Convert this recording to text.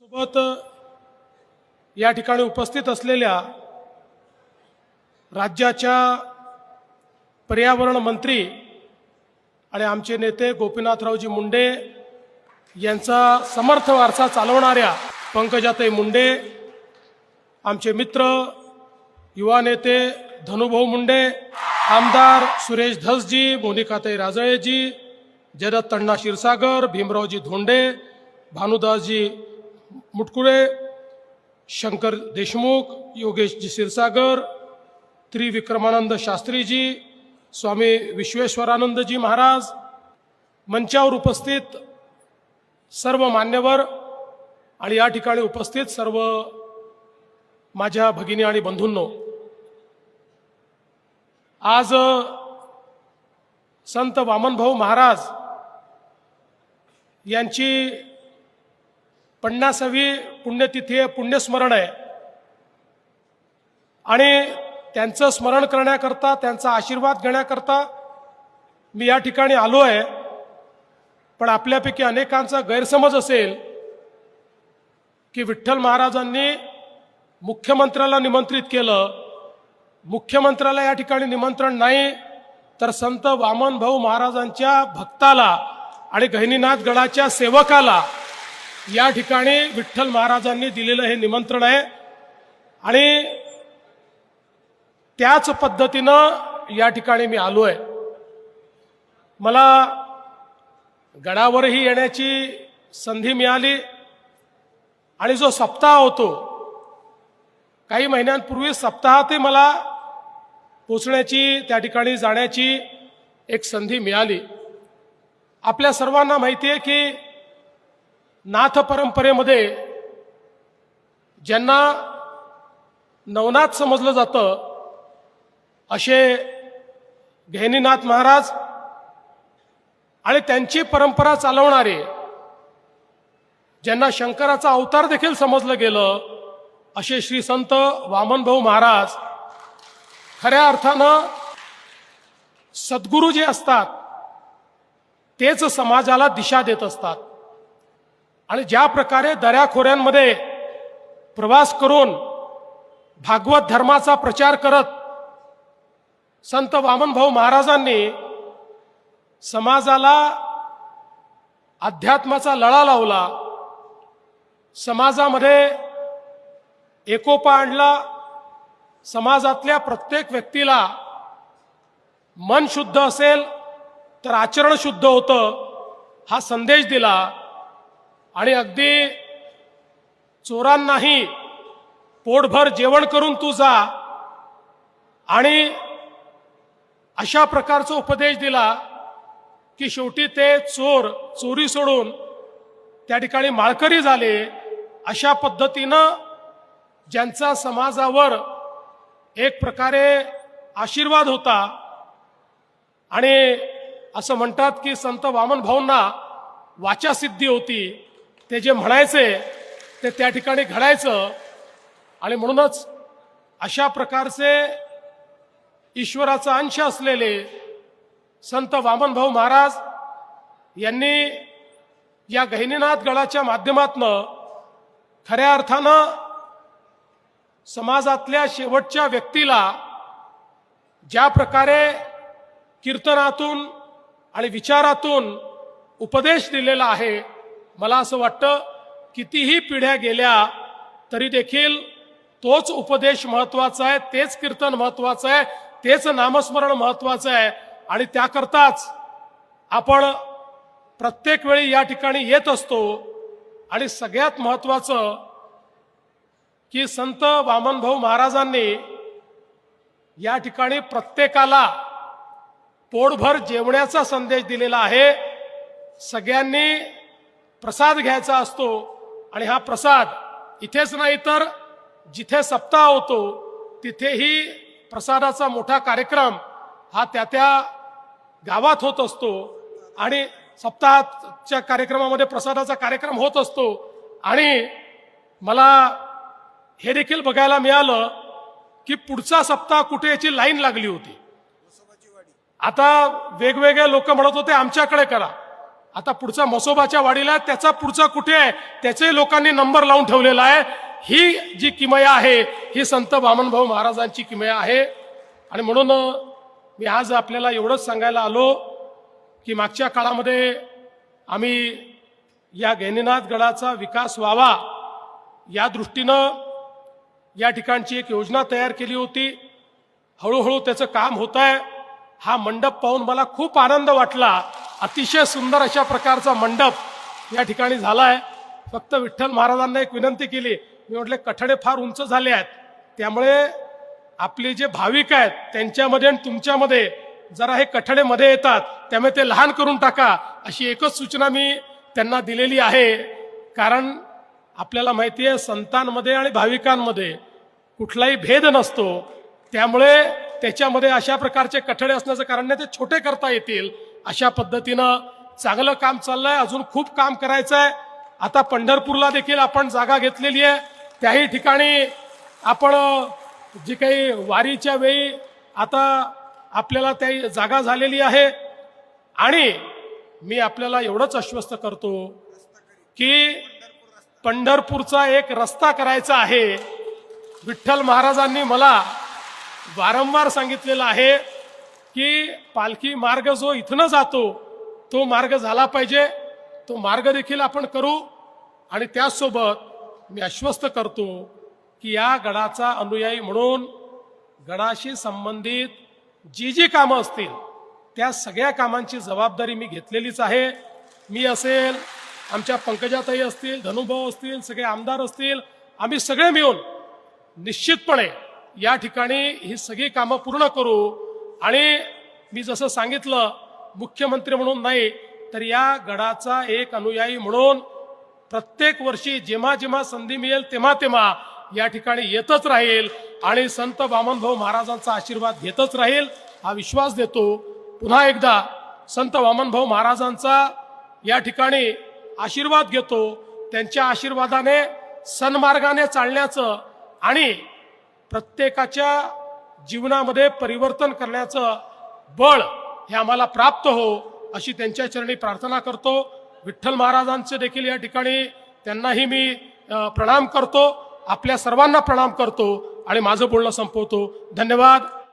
सोबत या ठिकाणी उपस्थित असलेल्या राज्याच्या पर्यावरण मंत्री आणि आमचे नेते गोपीनाथरावजी मुंडे यांचा समर्थ वारसा चालवणाऱ्या पंकजाताई मुंडे, आमचे मित्र युवा नेते धनुभाऊ मुंडे, आमदार सुरेश धसजी, मोनिकाताई राजळेजी, जयदत्त अण्णा क्षीरसागर, भीमरावजी धोंडे, भानुदासजी मुटकुळे, शंकर देशमुख, योगेशजी क्षीरसागर, त्रिविक्रमानंद शास्त्रीजी, स्वामी विश्वेश्वरानंदजी महाराज, मंचावर उपस्थित सर्व मान्यवर आणि या ठिकाणी उपस्थित सर्व माझ्या भगिनी आणि बंधूंनो, आज संत वामनभाऊ महाराज यांची 50वी पुण्यतिथी पुण्यस्मरण आहे आणि त्यांचं स्मरण करण्याकरता, त्यांचा आशीर्वाद घेण्याकरता मी या ठिकाणी आलो आहे। पण आपल्यापैकी अनेकांचा गैरसमज असेल की विठ्ठल महाराजांनी मुख्यमंत्र्याला निमंत्रित केलं, मुख्यमंत्र्याला या ठिकाणी निमंत्रण नाही, तर संत वामनभाऊ महाराजांच्या भक्ताला आणि गहिनीनाथ गडाच्या सेवकाला या ठिकाणी विठ्ठल महाराजांनी दिलेलं हे निमंत्रण आहे आणि त्याच पद्धतीनं या ठिकाणी मी आलो आहे। मला गडावरही येण्याची संधी मिळाली आणि जो सप्ताह होतो, काही महिन्यांपूर्वी सप्ताहातही मला पोचण्याची, त्या ठिकाणी जाण्याची एक संधी मिळाली। आपल्या सर्वांना माहिती आहे की नाथ परंपरेमध्ये ज्यांना नवनाथ समजलं जातं असे गहिनीनाथ महाराज आणि त्यांची परंपरा चालवणारे, ज्यांना शंकराचा अवतार देखील समजलं गेलं असे श्री संत वामनभाऊ महाराज खऱ्या अर्थानं सद्गुरू जे असतात तेच समाजाला दिशा देत असतात आणि ज्या प्रकारे दऱ्याखोऱ्यांमध्ये प्रवास करून भागवत धर्माचा प्रचार करत संत वामनभाऊ महाराजांनी समाजाला अध्यात्माचा लळा लावला, समाजामध्ये एकोपा आणला, समाजातल्या प्रत्येक व्यक्तीला मन शुद्ध असेल तर आचरण शुद्ध होतं हा संदेश दिला आणि अगदी चोरांनाही पोटभर जेवण करून तू जा आणि अशा प्रकारचा उपदेश दिला की शेवटी ते चोर चोरी सोडून त्या ठिकाणी माळकरी झाले। अशा पद्धतीनं ज्यांचा समाजावर एक प्रकारे आशीर्वाद होता आणि असं म्हणतात की संत वामनभाऊंना वाचासिद्धी होती, ते जे म्हणायचे ते त्या ठिकाणी घडायचं आणि म्हणूनच अशा प्रकारचे ईश्वराचा अंश असलेले संत वामनभाऊ महाराज यांनी या गहिनीनाथ गडाच्या माध्यमातनं खऱ्या अर्थानं समाजातल्या शेवटच्या व्यक्तीला ज्या प्रकारे कीर्तनातून आणि विचारातून उपदेश दिलेला आहे, मला असं वाटतं कितीही पिढ्या गेल्या तरी देखील तोच उपदेश महत्वाचा आहे, तेच कीर्तन महत्वाचं आहे, तेच नामस्मरण महत्वाचं आहे आणि त्याकरताच आपण प्रत्येक वेळी या ठिकाणी येत असतो। आणि सगळ्यात महत्वाचं की संत वामनभाऊ महाराजांनी या ठिकाणी प्रत्येकाला पोटभर जेवण्याचा संदेश दिलेला आहे। सगळ्यांनी प्रसाद घ्यायचा असतो आणि हा प्रसाद इथेच नाही तर जिथे सप्ताह होतो तिथेही प्रसादाचा मोठा कार्यक्रम हा त्या गावात होत असतो आणि सप्ताहाच्या कार्यक्रमामध्ये प्रसादाचा कार्यक्रम होत असतो। आणि मला हे देखील बघायला मिळालं की पुढचा सप्ताह कुठे याची लाईन लागली होती। आता वेगवेगळे लोक म्हणत होते आमच्याकडे करा, आता पुढचा मसोबाच्या वाडीला त्याचा पुढचा कुठे आहे त्याचे लोकांनी नंबर लावून ठेवलेला आहे. ही जी किमया आहे ही संत वामनभाऊ महाराजांची किमया आहे. आणि म्हणून मी आज आपल्याला एवढंच सांगायला आलो की मागच्या काळामध्ये आम्ही या गैनीनाथ गडाचा विकास व्हावा या दृष्टीनं या ठिकाणची एक योजना तयार केली होती. हळूहळू त्याचं काम होत आहे. हा मंडप पाहून मला खूप आनंद वाटला. अतिशय सुंदर अशा प्रकारचा मंडप या ठिकाणी झालाय. फक्त विठ्ठल महाराजांना एक विनंती केली, मी म्हटले कठडे फार उंच झाले आहेत, त्यामुळे आपले जे भाविक आहेत त्यांच्यामध्ये आणि तुमच्यामध्ये जरा हे कठडे मध्ये येतात, त्यामुळे ते लहान करून टाका अशी एकच सूचना मी त्यांना दिलेली आहे. कारण आपल्याला माहिती आहे संतांमध्ये आणि भाविकांमध्ये कुठलाही भेद नसतो, त्यामुळे त्याच्यामध्ये अशा प्रकारचे कठडे असण्याचं कारण नाही, ते छोटे करता येतील. अशा पद्धतीनं चांगलं काम चाललंय. अजून खूप काम करायचं आहे. आता पंढरपूरला देखील आपण जागा घेतलेली आहे. त्याही ठिकाणी आपण जी काही वारीच्या वेळी आता आपल्याला त्या जागा झालेली आहे. आणि मी आपल्याला एवढंच आश्वस्त करतो की पंढरपूरचा एक रस्ता करायचा आहे. विठ्ठल महाराजांनी मला वारंवार सांगितलेलं आहे की पालखी मार्ग जो इथनं जातो तो मार्ग झाला पाहिजे. तो मार्ग देखील आपण करू. आणि त्याचसोबत मी आश्वस्त करतो की या गडाचा अनुयायी म्हणून गडाशी संबंधित जी जी कामं असतील त्या सगळ्या कामांची जबाबदारी मी घेतलेलीच आहे. मी असेल, आमच्या पंकजाताई असतील, धनुभाऊ असतील, सगळे आमदार असतील, आम्ही सगळे मिळून निश्चितपणे या ठिकाणी ही सगळी कामं पूर्ण करू. आणि मी जसं सांगितलं, मुख्यमंत्री म्हणून नाही तर या गडाचा एक अनुयायी म्हणून प्रत्येक वर्षी जेव्हा जेव्हा संधी मिळेल तेव्हा तेव्हा या ठिकाणी येतच राहील आणि संत वामनभाऊ महाराजांचा आशीर्वाद घेतच राहील हा विश्वास देतो. पुन्हा एकदा संत वामनभाऊ महाराजांचा या ठिकाणी आशीर्वाद घेतो. त्यांच्या आशीर्वादाने सन्मार्गाने चालण्याचं आणि प्रत्येकाच्या जीवनामध्ये परिवर्तन करण्याचं बळ हे आम्हाला प्राप्त हो अशी त्यांच्या चरणी प्रार्थना करतो. विठ्ठल महाराजांचे देखील या ठिकाणी त्यांनाही मी प्रणाम करतो. आपल्या सर्वांना प्रणाम करतो आणि माझं बोलणं संपवतो. धन्यवाद.